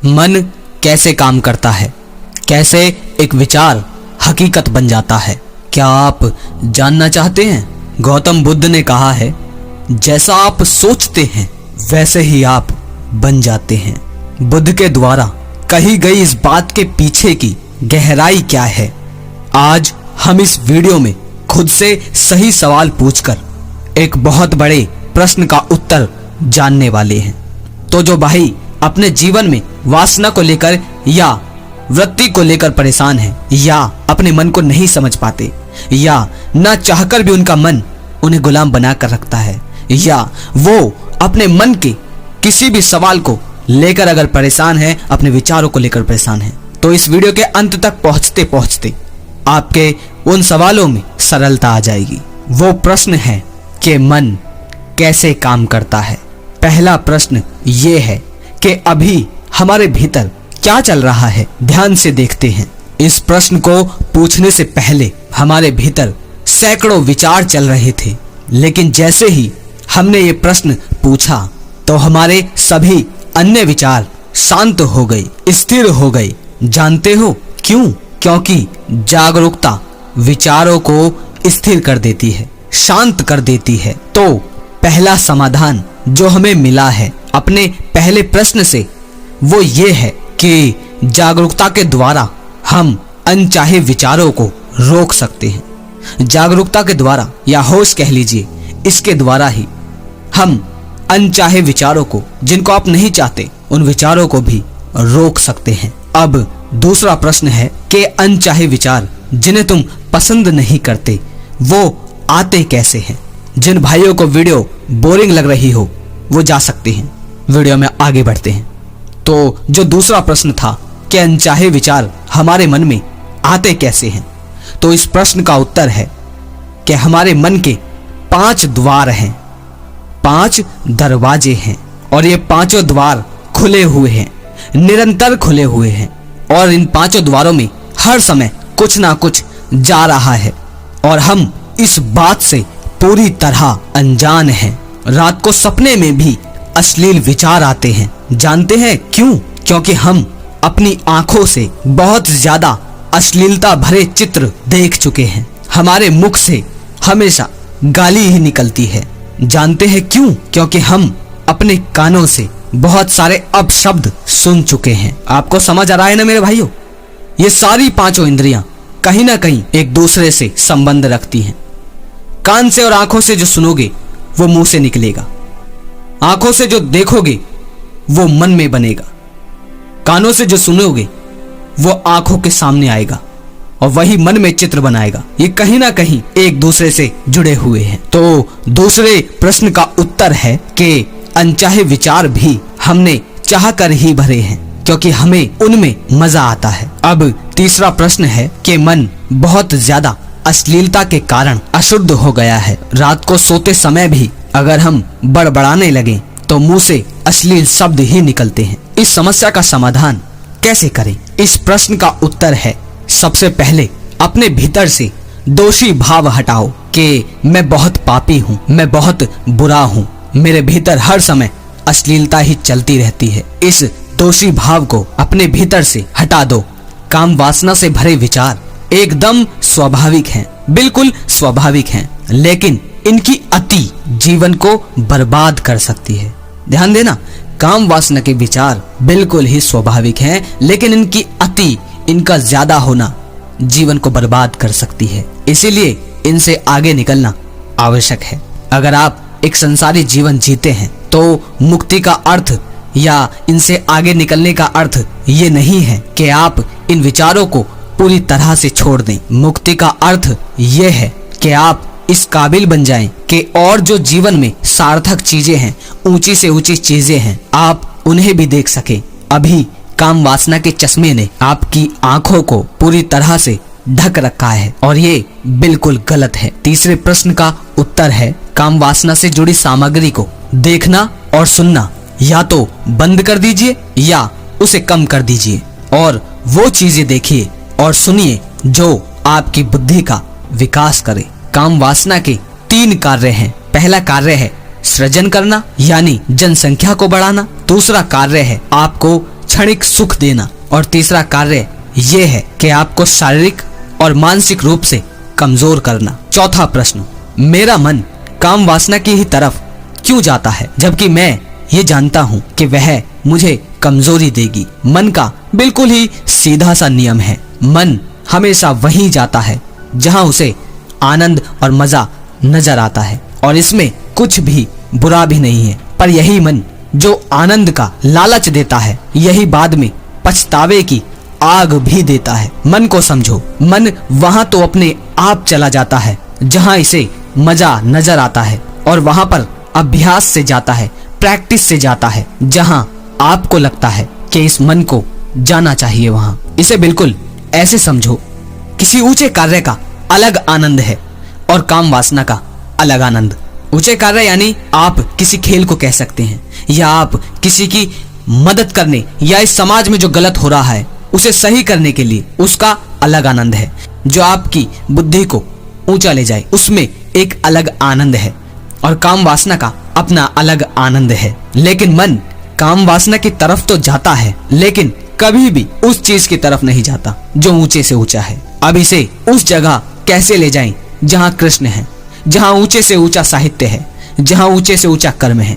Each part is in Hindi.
मन कैसे काम करता है, कैसे एक विचार हकीकत बन जाता है, क्या आप जानना चाहते हैं? गौतम बुद्ध ने कहा है, जैसा आप सोचते हैं वैसे ही आप बन जाते हैं। बुद्ध के द्वारा कही गई इस बात के पीछे की गहराई क्या है, आज हम इस वीडियो में खुद से सही सवाल पूछकर एक बहुत बड़े प्रश्न का उत्तर जानने वाले हैं। तो जो भाई अपने जीवन में वासना को लेकर या वृत्ति को लेकर परेशान है, या अपने मन को नहीं समझ पाते, या ना चाहकर भी उनका मन उन्हें गुलाम बनाकर रखता है, या वो अपने मन के किसी भी सवाल को लेकर अगर परेशान है, अपने विचारों को लेकर परेशान है, तो इस वीडियो के अंत तक पहुंचते पहुंचते आपके उन सवालों में सरलता आ जाएगी। वो प्रश्न है कि मन कैसे काम करता है। पहला प्रश्न ये है कि अभी हमारे भीतर क्या चल रहा है, ध्यान से देखते हैं। इस प्रश्न को पूछने से पहले हमारे भीतर सैकड़ों विचार चल रहे थे, लेकिन जैसे ही हमने ये प्रश्न पूछा तो हमारे सभी अन्य विचार शांत हो गए, स्थिर हो गए। जानते हो क्यों? क्योंकि जागरूकता विचारों को स्थिर कर देती है, शांत कर देती है। तो पहला समाधान जो हमें मिला है अपने पहले प्रश्न से, वो ये है कि जागरूकता के द्वारा हम अनचाहे विचारों को रोक सकते हैं। जागरूकता के द्वारा, या होश कह लीजिए, इसके द्वारा ही हम अनचाहे विचारों को, जिनको आप नहीं चाहते, उन विचारों को भी रोक सकते हैं। अब दूसरा प्रश्न है कि अनचाहे विचार जिन्हें तुम पसंद नहीं करते, वो आते कैसे हैं? जिन भाइयों को वीडियो बोरिंग लग रही हो वो जा सकते हैं। वीडियो में आगे बढ़ते हैं। तो जो दूसरा प्रश्न था कि अनचाहे विचार हमारे मन में आते कैसे हैं, तो इस प्रश्न का उत्तर है कि हमारे मन के 5 द्वार हैं, 5 दरवाजे हैं, और ये पांचों द्वार खुले हुए हैं, निरंतर खुले हुए हैं, और इन पांचों द्वारों में हर समय कुछ ना कुछ जा रहा है, और हम इस बात से पूरी तरह अनजान हैं। रात को सपने में भी अश्लील विचार आते हैं। जानते हैं क्यों? क्योंकि हम अपनी आंखों से बहुत ज्यादा अश्लीलता भरे चित्र देख चुके हैं। हमारे मुख से हमेशा गाली ही निकलती है। जानते हैं क्यों? क्योंकि हम अपने कानों से बहुत सारे अपशब्द सुन चुके हैं। आपको समझ आ रहा है ना मेरे भाइयों? ये सारी पांचों इंद्रियां कहीं ना कहीं एक दूसरे से संबंध रखती हैं। कान से और आंखों से जो सुनोगे वो मुंह से निकलेगा, आंखों से जो देखोगे वो मन में बनेगा, कानों से जो सुनोगे वो आंखों के सामने आएगा, और वही मन में चित्र बनाएगा। ये कहीं ना कहीं एक दूसरे से जुड़े हुए हैं। तो दूसरे प्रश्न का उत्तर है कि अनचाहे विचार भी हमने चाह कर ही भरे हैं, क्योंकि हमें उनमें मजा आता है। अब तीसरा प्रश्न है कि मन बहुत ज्यादा अश्लीलता के कारण अशुद्ध हो गया है। रात को सोते समय भी अगर हम बड़बड़ाने लगे तो मुंह से अश्लील शब्द ही निकलते हैं। इस समस्या का समाधान कैसे करें? इस प्रश्न का उत्तर है, सबसे पहले अपने भीतर से दोषी भाव हटाओ कि मैं बहुत पापी हूँ, मैं बहुत बुरा हूँ, मेरे भीतर हर समय अश्लीलता ही चलती रहती है। इस दोषी भाव को अपने भीतर से हटा दो। काम वासना से भरे विचार एकदम स्वाभाविक हैं, बिल्कुल स्वाभाविक हैं, लेकिन इनकी अति जीवन को बर्बाद कर सकती है। ध्यान देना, काम वासना के विचार बिल्कुल ही स्वाभाविक हैं, लेकिन इनकी अति, इनका ज्यादा होना जीवन को बर्बाद कर सकती है। इसीलिए इनसे आगे निकलना आवश्यक है। अगर आप एक संसारी जीवन जीते हैं तो मुक्ति का अर्थ या इनसे आगे निकलने का अर्थ ये नहीं है कि आप इन विचारों को पूरी तरह से छोड़ दें। मुक्ति का अर्थ ये है कि आप इस काबिल बन जाएं कि और जो जीवन में सार्थक चीजें हैं, ऊंची से ऊंची चीजें हैं, आप उन्हें भी देख सके। अभी काम वासना के चश्मे ने आपकी आंखों को पूरी तरह से ढक रखा है, और ये बिल्कुल गलत है। तीसरे प्रश्न का उत्तर है, काम वासना से जुड़ी सामग्री को देखना और सुनना या तो बंद कर दीजिए या उसे कम कर दीजिए, और वो चीजें देखिए और सुनिए जो आपकी बुद्धि का विकास करे। काम वासना के 3 कार्य हैं। पहला कार्य है सृजन करना, यानी जनसंख्या को बढ़ाना। दूसरा कार्य है आपको क्षणिक सुख देना। और तीसरा कार्य ये है कि आपको शारीरिक और मानसिक रूप से कमजोर करना। चौथा प्रश्न, मेरा मन काम वासना की ही तरफ क्यों जाता है जबकि मैं ये जानता हूँ कि वह मुझे कमजोरी देगी। मन का बिल्कुल ही सीधा सा नियम है, मन हमेशा वहीं जाता है जहाँ उसे आनंद और मजा नजर आता है, और इसमें कुछ भी बुरा भी नहीं है। पर यही मन जो आनंद का लालच देता है, यही बाद में पछतावे की आग भी देता है। मन को समझो, मन वहां तो अपने आप चला जाता है जहां इसे मजा नजर आता है, और वहां पर अभ्यास से जाता है, प्रैक्टिस से जाता है, जहां आपको लगता है कि इस मन को जाना चाहिए वहां। इसे बिल्कुल ऐसे समझो, किसी ऊंचे कार्य का अलग आनंद है और काम वासना का अलग आनंद। ऊंचे कार्य यानी आप किसी खेल को कह सकते हैं, या आप किसी की मदद करने या इस समाज में जो गलत हो रहा है उसे सही करने के लिए, उसका अलग आनंद है। जो आपकी बुद्धि को ऊंचा ले जाए, उसमें एक अलग आनंद है, और काम वासना का अपना अलग आनंद है। लेकिन मन काम वासना की तरफ तो जाता है, लेकिन कभी भी उस चीज की तरफ नहीं जाता जो ऊंचे से ऊंचा है। अब इसे उस जगह कैसे ले जाएं जहां कृष्ण है, जहां ऊंचे से ऊंचा साहित्य है, जहां ऊंचे से ऊंचा कर्म है,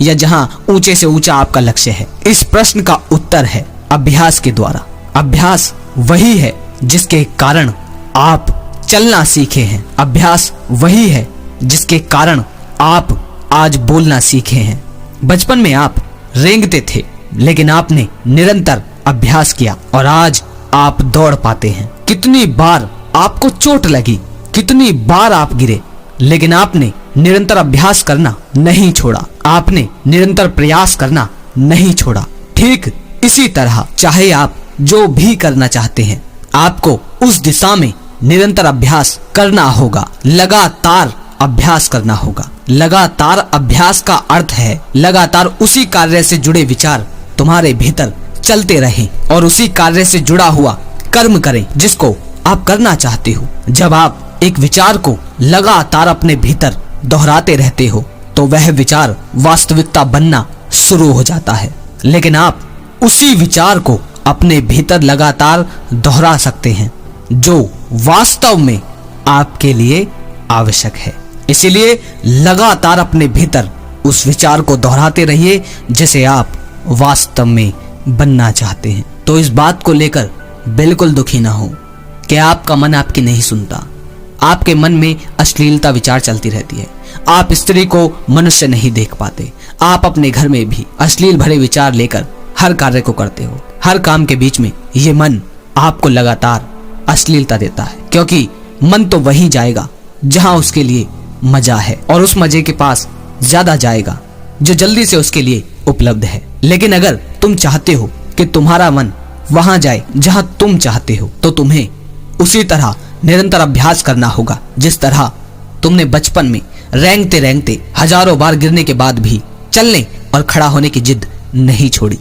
या जहां ऊंचे से ऊंचा आपका लक्ष्य है? इस प्रश्न का उत्तर है अभ्यास के द्वारा। अभ्यास वही है जिसके कारण आप चलना सीखे हैं। अभ्यास वही है जिसके कारण आप आज बोलना सीखे हैं। बचपन में आप रेंगते थे, लेकिन आपने निरंतर अभ्यास किया और आज आप दौड़ पाते हैं। कितनी बार आपको चोट लगी, कितनी बार आप गिरे, लेकिन आपने निरंतर अभ्यास करना नहीं छोड़ा, आपने निरंतर प्रयास करना नहीं छोड़ा। ठीक इसी तरह चाहे आप जो भी करना चाहते हैं, आपको उस दिशा में निरंतर अभ्यास करना होगा, लगातार अभ्यास करना होगा। लगातार अभ्यास का अर्थ है लगातार उसी कार्य से जुड़े विचार तुम्हारे भीतर चलते रहें और उसी कार्य से जुड़ा हुआ कर्म करें जिसको आप करना चाहते हो। जब आप एक विचार को लगातार अपने भीतर दोहराते रहते हो तो वह विचार वास्तविकता बनना शुरू हो जाता है। लेकिन आप उसी विचार को अपने भीतर लगातार दोहरा सकते हैं जो वास्तव में आपके लिए आवश्यक है। इसीलिए लगातार अपने भीतर उस विचार को दोहराते रहिए जिसे आप वास्तव में बनना चाहते हैं। तो इस बात को लेकर बिल्कुल दुखी ना हो कि आपका मन आपकी नहीं सुनता। आपके मन में अश्लीलता विचार चलती रहती है, आप स्त्री को मनुष्य नहीं देख पाते, आप अपने घर में भी अश्लील भरे विचार लेकर हर कार्य को करते हो। हर काम के बीच में ये मन आपको लगातार अश्लीलता देता है, क्योंकि मन तो वहीं जाएगा जहां उसके लिए मजा है, और उस मजे के पास ज्यादा जाएगा जो जल्दी से उसके लिए उपलब्ध है। लेकिन अगर तुम चाहते हो कि तुम्हारा मन वहां जाए जहां तुम चाहते हो, तो तुम्हें उसी तरह निरंतर अभ्यास करना होगा जिस तरह तुमने बचपन में रेंगते रेंगते हजारों बार गिरने के बाद भी चलने और खड़ा होने की जिद नहीं छोड़ी।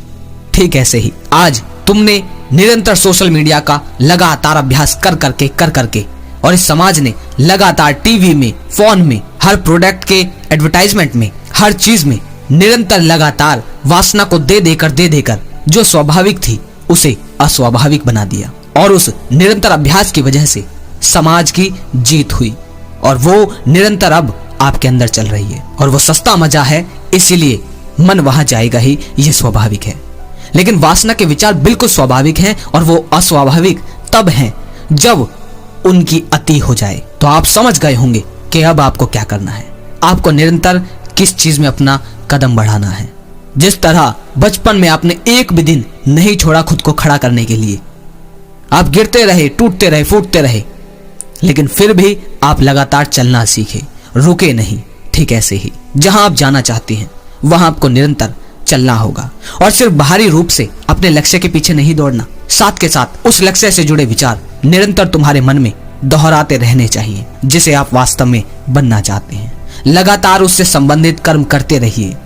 ठीक ऐसे ही आज तुमने निरंतर सोशल मीडिया का लगातार अभ्यास कर करके और इस समाज ने लगातार टीवी में, फोन में, हर प्रोडक्ट के एडवर्टाइजमेंट में, हर चीज में निरंतर लगातार वासना को दे देकर जो स्वाभाविक थी उसे अस्वाभाविक बना दिया, और उस निरंतर अभ्यास की वजह से समाज की जीत हुई, और वो निरंतर अब आपके अंदर चल रही है, और वो सस्ता मजा है, इसीलिए मन वहां जाएगा ही, ये स्वाभाविक है। लेकिन वासना के विचार बिल्कुल स्वाभाविक हैं, और वो अस्वाभाविक तब हैं जब उनकी अति हो जाए। तो आप समझ गए होंगे कि अब आपको क्या करना है, आपको निरंतर किस चीज में अपना कदम बढ़ाना है। जिस तरह बचपन में आपने एक भी दिन नहीं छोड़ा खुद को खड़ा करने के लिए, आप गिरते रहे, टूटते रहे, फूटते रहे, लेकिन फिर भी आप लगातार चलना सीखे, रुके नहीं। ठीक ऐसे ही जहां आप जाना चाहते हैं वहां आपको निरंतर चलना होगा, और सिर्फ बाहरी रूप से अपने लक्ष्य के पीछे नहीं दौड़ना, साथ के साथ उस लक्ष्य से जुड़े विचार निरंतर तुम्हारे मन में दोहराते रहने चाहिए जिसे आप वास्तव में बनना चाहते हैं। लगातार उससे संबंधित कर्म करते रहिए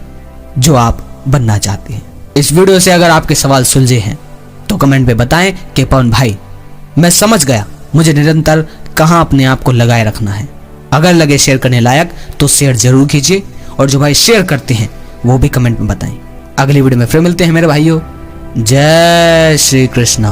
जो आप बनना चाहते हैं। इस वीडियो से अगर आपके सवाल सुलझे हैं तो कमेंट में बताएं कि पवन भाई मैं समझ गया, मुझे निरंतर कहां अपने आप को लगाए रखना है। अगर लगे शेयर करने लायक तो शेयर जरूर कीजिए, और जो भाई शेयर करते हैं वो भी कमेंट में बताएं। अगली वीडियो में फिर मिलते हैं मेरे भाइयों। जय श्री कृष्णा।